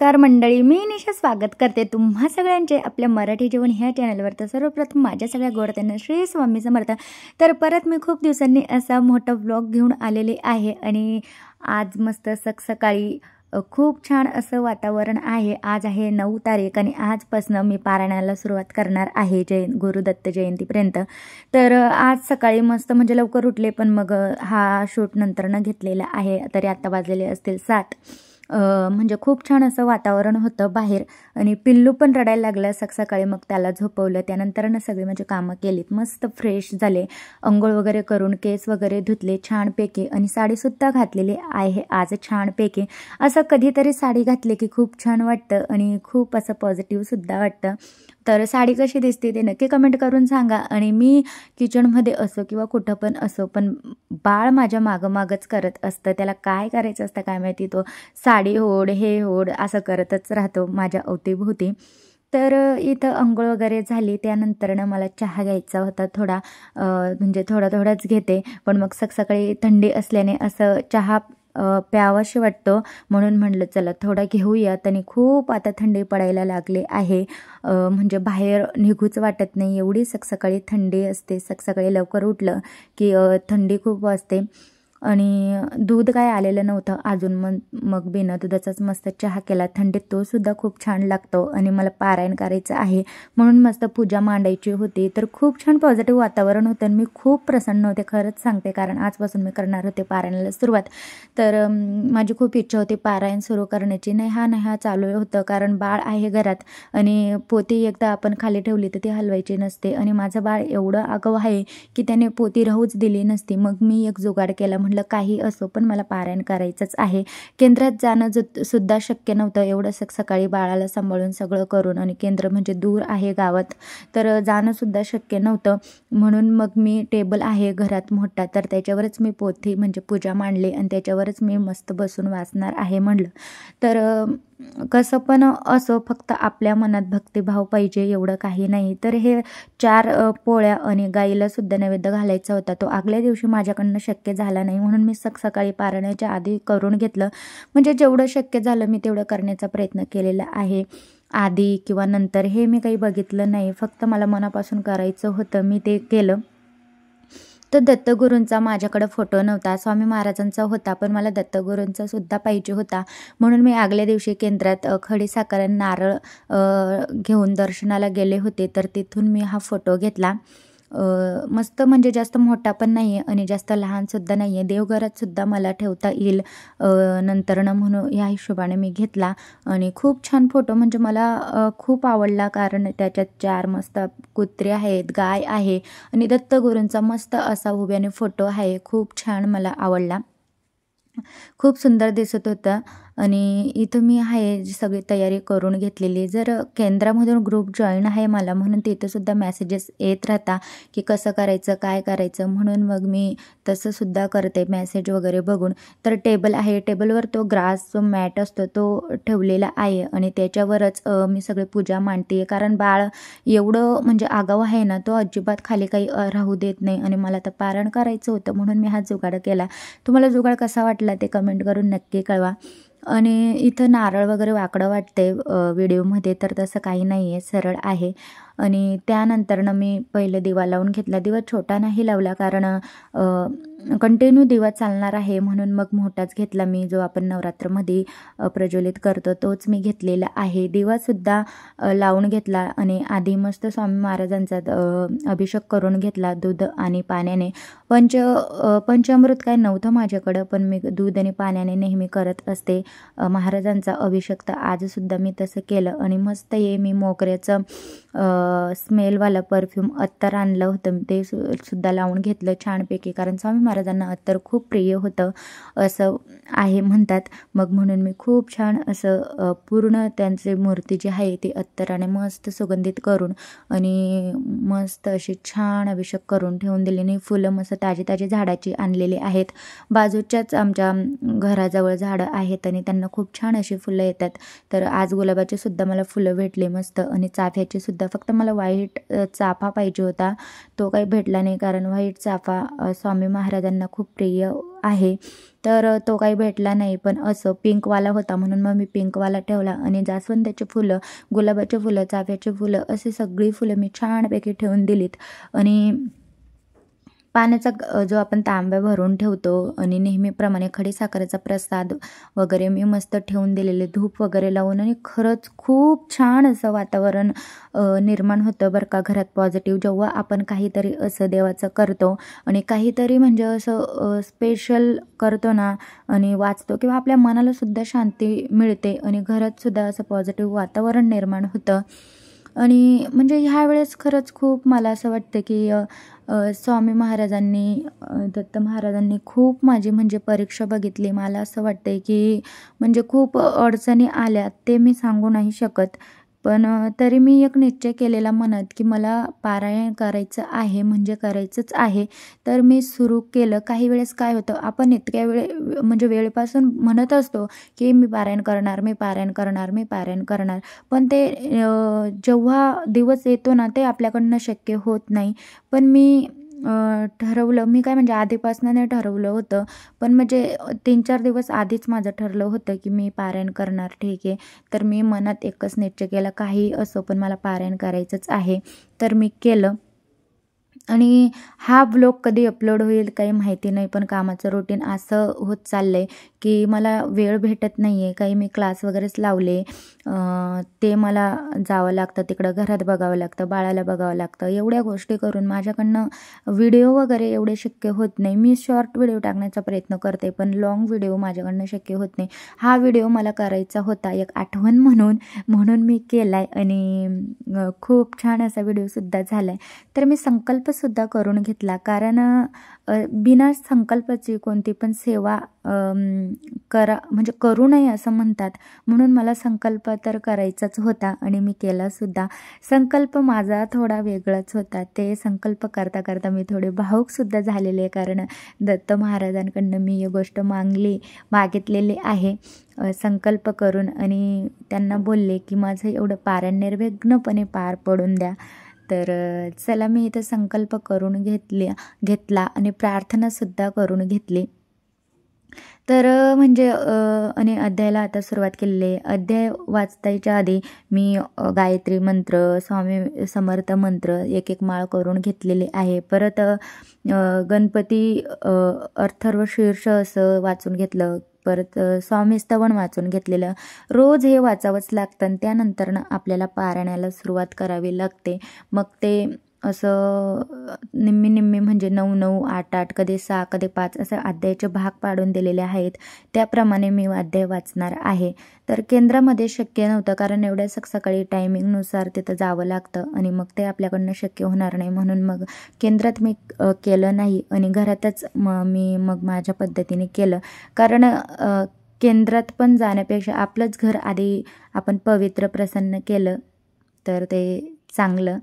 नमस्कार मंडळी, मी निशा स्वागत करते तुम्हा सगळ्यांचे आपल्या मराठी जेवण ह्या चॅनलवर। तर सर्वप्रथम माझ्या सगळ्या गोडत्यांना श्री स्वामी समर्थ। तर परत मी खूप दिवसांनी असा मोठा व्लॉग घेऊन आलेले आहे आणि आज मस्त सकाळी खूप छान असं वातावरण आहे। आज आहे 9 तारीख आणि आजपासून मी पारायणाला सुरुवात करणार आहे गुरुदत्त जयंतीपर्यंत। तर आज सकाळी मस्त म्हणजे लवकर उठले, पण मग हा शूट नंतरनं घेतलेला आहे। तरी आता वाजलेले असतील 7। म्हणजे खूप छान असं वातावरण होतं बाहेर आणि पिल्लू पण रडायला लागलं सकाळी। मग त्याला झोपवलं, त्यानंतरनं सगळी म्हणजे कामं केलीत, मस्त फ्रेश झाले, अंघोळ वगैरे करून केस वगैरे धुतले छानपैकी आणि साडीसुद्धा घातलेली आहे आज छानपैकी। असं कधीतरी साडी घातली की खूप छान वाटतं आणि खूप असं पॉझिटिव्हसुद्धा वाटतं। तर साडी कशी दिसते ते नक्की कमेंट करून सांगा। आणि मी किचनमध्ये असो किंवा कुठं पण असो, पण बाळ माझ्या मागच करत असतं, त्याला काय करायचं असतं काय माहिती, तो साडी ओढ हे ओढ असं करतच राहतो माझ्या अवतीभोवती। तर इथं अंघोळ वगैरे झाली, त्यानंतरनं मला चहा घ्यायचा होता थोडा, म्हणजे थोडाच घेते, पण मग सकाळी थंडी असल्याने असं चहा प्यावाशी वाटतो, म्हणून म्हटलं चला थोडा घेऊयात। आणि खूप आता थंडी पडायला लागले आहे, म्हणजे बाहेर निघूच वाटत नाही, एवढी सकाळी थंडी असते। सकाळी लवकर उठलं की थंडी खूप वाजते। आणि दूध काय आलेलं नव्हतं अजून, मग बिना दुधाचाच मस्त चहा केला थंडीत, तो सुद्धा खूप छान लागतो। आणि मला पारायण करायचं आहे म्हणून मस्त पूजा मांडायची होती। तर खूप छान पॉझिटिव्ह वातावरण होतं आणि मी खूप प्रसन्न होते, खरंच सांगते, कारण आजपासून मी करणार होते पारायणाला सुरुवात। तर माझी खूप इच्छा होती पारायण सुरू करण्याची, नाही हा चालू होतं, कारण बाळ आहे घरात आणि पोती एकदा आपण खाली ठेवली तर ती हलवायची नसते। आणि माझं बाळ एवढं आगाऊ आहे की त्याने पोती राहूच दिली नसती। मग मी एक जुगाड केला, म्हटलं काही असो पण मला पारायण करायचंच आहे। केंद्रात जाणं सुद्धा शक्य नव्हतं, एवढं सकाळी बाळाला सांभाळून सगळं करून, आणि केंद्र म्हणजे दूर आहे गावात, तर जाणं सुद्धा शक्य नव्हतं। म्हणून मग मी टेबल आहे घरात मोठा, तर त्याच्यावरच मी पोथी म्हणजे पूजा मांडली आणि त्याच्यावरच मी मस्त बसून वाचणार आहे म्हटलं। तर कसं पण असो, फक्त आपल्या मनात भक्तिभाव पाहिजे, एवढं काही नाही। तर हे 4 पोळ्या आणि गाईला सुद्धा नैवेद्य घालायचा होता, तो आगल्या दिवशी माझ्याकडनं शक्य झाला नाही, म्हणून मी सकाळी पारायणाच्या आधी करून घेतलं। म्हणजे जेवढं शक्य झालं मी तेवढं करण्याचा प्रयत्न केलेला आहे। आधी किंवा नंतर हे मी काही बघितलं नाही, फक्त मला मनापासून करायचं होतं, मी ते केलं। तर दत्तगुरूंचा माझ्याकडे फोटो नव्हता, स्वामी महाराजांचा होता, पण मला दत्तगुरूंचा सुद्धा पाहिजे होता, म्हणून मी आगल्या दिवशी केंद्रात खडीसाखर आणि नारळ घेऊन दर्शनाला गेले होते। तर तिथून मी हा फोटो घेतला। मस्त म्हणजे जास्त मोठा पण नाही आहे आणि जास्त लहानसुद्धा नाही आहे, देवघरात सुद्धा मला ठेवता येईल नंतरनं, म्हणून ह्या हिशोबाने मी घेतला। आणि खूप छान फोटो म्हणजे मला खूप आवडला, कारण त्याच्यात 4 मस्त कुत्रे आहेत, गाय आहे आणि दत्तगुरूंचा मस्त असा उभ्याने फोटो आहे, खूप छान मला आवडला, खूप सुंदर दिसत होतं। आणि इथं मी आहे सगळी तयारी करून घेतलेली। जर केंद्रामधून ग्रुप जॉईन आहे मला, म्हणून तिथंसुद्धा मेसेजेस येत राहता की कसं करायचं काय करायचं, म्हणून मग मी तसंसुद्धा करते मेसेज वगैरे बघून। तर टेबल आहे, टेबलवर तो ग्रास जो मॅट असतो तो ठेवलेला आहे आणि त्याच्यावरच मी सगळी पूजा मांडते, कारण बाळ एवढं म्हणजे आगाऊ आहे ना, तो अजिबात खाली काही राहू देत नाही आणि मला तर पारायण करायचं होतं, म्हणून मी हा जुगाड केला। तुम्हाला जुगाड कसा वाटला ते कमेंट करून नक्की कळवा। आणि इथं नारळ वगैरे वाकडं वाटते व्हिडिओमध्ये, तर तसं काही नाही आहे, सरळ आहे। आणि त्यानंतरनं मी पहिले दिवा लावून घेतला, दिवा छोटा नाही लावला, कारण कंटिन्यू दिवा चालणार आहे, म्हणून मग मोठाच घेतला मी, जो आपण नवरात्रमध्ये प्रज्वलित करतो तोच मी घेतलेला आहे। दिवासुद्धा लावून घेतला आणि आधी मस्त स्वामी महाराजांचा अभिषेक करून घेतला दूध आणि पाण्याने। पंचामृत काय नव्हतं माझ्याकडं, पण मी दूध आणि पाण्याने नेहमी करत असते महाराजांचा अभिषेक, तर आजसुद्धा मी तसं केलं। आणि मस्त मी मोगऱ्याचं स्मेलवाला परफ्यूम अत्तर आणलं होतं, ते सुद्धा लावून घेतलं छानपैकी, कारण स्वामी महाराजांना अत्तर खूप प्रिय होतं असं आहे म्हणतात। मग म्हणून मी खूप छान असं पूर्ण त्यांची मूर्ती जी आहे ती अत्तराने मस्त सुगंधित करून आणि मस्त अशी छान अभिषेक करून ठेवून दिली। आणि फुलं मस्त ताजी झाडाची आणलेली आहेत, बाजूच्याच आमच्या घराजवळ झाडं आहेत आणि त्यांना खूप छान अशी फुलं येतात। तर आज गुलाबाची सुद्धा मला फुलं भेटली मस्त, आणि चाफ्याची सुद्धा, फक्त मला व्हाईट चाफा पाहिजे होता, तो काही भेटला नाही, कारण व्हाईट चाफा स्वामी महाराज महाराजांना खूप प्रिय आहे. तर तो काही भेटला नाही, पण असं पिंकवाला होता म्हणून मग मी पिंकवाला ठेवला. आणि जास्वंदाची फुलं, गुलाबाची फुलं, चाफ्याची फुलं अशी सगळी फुलं मी छानपैकी ठेवून दिलीत. आणि पाण्याचा जो आपण तांब्या भरून ठेवतो आणि नेहमीप्रमाणे खडीसाखरेचा प्रसाद वगैरे मी मस्त ठेवून दिलेले, धूप वगैरे लावून. आणि खरंच खूप छान असं वातावरण निर्माण होतं बरं का घरात पॉझिटिव्ह, जेव्हा आपण काहीतरी असं देवाचं करतो आणि काहीतरी म्हणजे असं स्पेशल करतो ना आणि वाचतो, किंवा आपल्या मनालासुद्धा शांती मिळते आणि घरातसुद्धा असं पॉझिटिव्ह वातावरण निर्माण होतं. आणि म्हणजे ह्यावेळेस खरंच खूप मला असं वाटतं की स्वामी महाराजांनी, दत्त महाराजांनी खूप माझी म्हणजे परीक्षा बघितली. मला असं वाटतंय की म्हणजे खूप अडचणी आल्या, ते मी सांगू नाही शकत. पण तरी मी एक निश्चय केलेला मनात की मला पारायण करायचं आहे, म्हणजे करायचंच आहे. तर मी सुरू केलं. काही वेळेस काय होतं, आपण इतक्या म्हणजे वेळेपासून म्हणत असतो की मी पारायण करणार, मी पारायण करणार, मी पारायण करणार. पण ते जेव्हा दिवस येतो ना, ते आपल्याकडनं शक्य होत नाही. पण मी ठरवलं, मी काय म्हणजे आधीपासून नाही ठरवलं होतं, पण म्हणजे 3-4 दिवस आधीच माझं ठरलं होतं की मी पारायण करणार. ठीक आहे. तर मी मनात एकच निश्चय केला, काही असो पण मला पारायण करायचंच आहे. तर मी केलं. आणि हा ब्लॉग कधी अपलोड होईल काही माहिती नाही, पण कामाचं रुटीन असं होत चाललं आहे की मला वेळ भेटत नाही आहे. काही मी क्लास वगैरेच लावले, ते मला जावं लागतं तिकडं, घरात बघावं लागतं, बाळाला बघावं लागतं. एवढ्या गोष्टी करून माझ्याकडनं व्हिडिओ वगैरे एवढे शक्य होत नाही. मी शॉर्ट व्हिडिओ टाकण्याचा प्रयत्न करते, पण लाँग व्हिडिओ माझ्याकडनं शक्य होत नाही. हा व्हिडिओ मला करायचा होता एक आठवण म्हणून मी केला आहे. आणि खूप छान असा व्हिडिओसुद्धा झाला आहे. तर मी संकल्पसुद्धा करून घेतला, कारण बिना संकल्पाची कोणती पण सेवा म्हणजे करू नये असं म्हणतात. म्हणून मला संकल्प तर करायचाच होता आणि मी केलासुद्धा. संकल्प माझा थोडा वेगळाच होता. ते संकल्प करता करता मी थोडे भावूकसुद्धा झालेले, कारण दत्त महाराजांकडनं मी ही गोष्ट मागितलेली आहे संकल्प करून. आणि त्यांना बोलले की माझं एवढं पारायण निर्विघ्नपणे पार पडून द्या. तर चला, मी इथं संकल्प करून घेतला आणि प्रार्थनासुद्धा करून घेतली. तर म्हणजे आणि अध्यायाला आता सुरुवात केलेली आहे. अध्याय वाचतायच्या आधी मी गायत्री मंत्र, स्वामी समर्थ मंत्र एक माळ करून घेतलेली आहे. परत गणपती अथर्वशीर्ष असं वाचून घेतलं. परत स्वामी स्तवन वाचून घेतलेलं. रोज हे वाचावंच लागतं आणि त्यानंतरनं आपल्याला पारायणाला सुरुवात करावी लागते. मग ते असं निम्मी म्हणजे 9-9, 8-8, कधी 6, कधी 5 असं अध्यायाचे भाग पाडून दिलेले आहेत. त्याप्रमाणे मी अध्याय वाचणार आहे. तर केंद्रामध्ये शक्य नव्हतं, कारण एवढ्या सकाळी टायमिंगनुसार तिथं जावं लागतं आणि मग ते आपल्याकडनं शक्य होणार नाही. म्हणून मग केंद्रात मी केलं नाही आणि घरातच मी माझ्या पद्धतीने केलं. कारण केंद्रात पण जाण्यापेक्षा आपलंच घर आधी आपण पवित्र प्रसन्न केलं तर ते चांगलं.